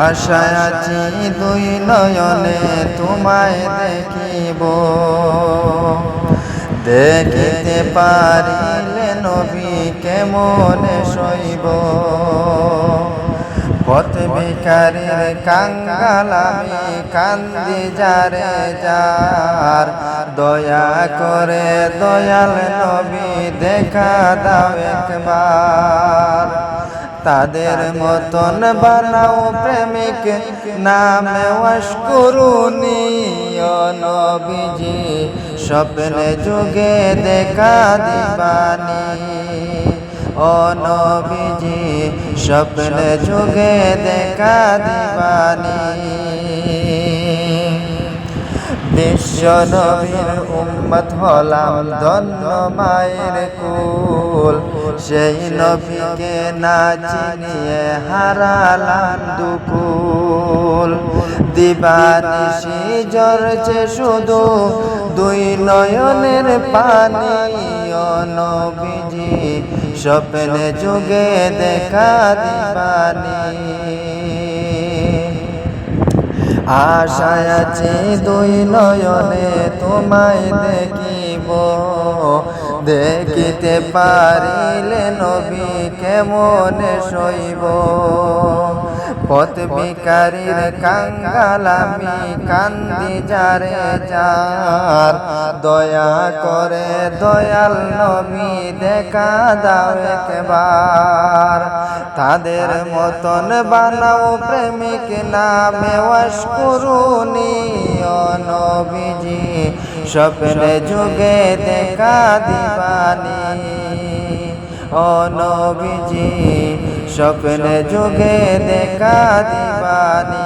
আশায় আছি দুই নয়নে তোমায় দেখিব, দেখিতে পারিলে নবী কেমনে সইব। পথ ভিখারির কাঙ্গাল আমি কান্দি যারে যার, দয়া করে দয়াল নবী দেখা দাও একবার। তাদের মতন বানাও প্রেমিক নামে ওয়াশকুরুনি, ও নবীজি স্বপ্নে যুগে দেখা দিবানি। ও নবীজি স্বপ্নে যুগে দেখা দিবানি। বিশ্ব নবীর উম্মত হলাম ধন্য মায়ের কুল, সেই নবীকে না চিনিয়ে হারালাম দুকুল। দিবানিশি ঝরছে শুধু দুই নয়নের পানি, ও নবীজি স্বপ্নে যুগে দেখা দিবানি। আশায় আছি দুই নয়নে তোমায় দেখিব, দেখিতে পারিলে নবী কেমনে সইব। পথ ভিখারির কাঙ্গাল আমি কান্দি যারে যার, দয়া করে দয়াল নবী দেখা দাও একবার। তাদের মতন বানাও প্রেমিক নামে ওয়াশকুরুনি, ও নবীজি স্বপ্নে যুগে দেখা দিবানি। ও নবীজি স্বপ্নে যুগে দেখা দিবানি।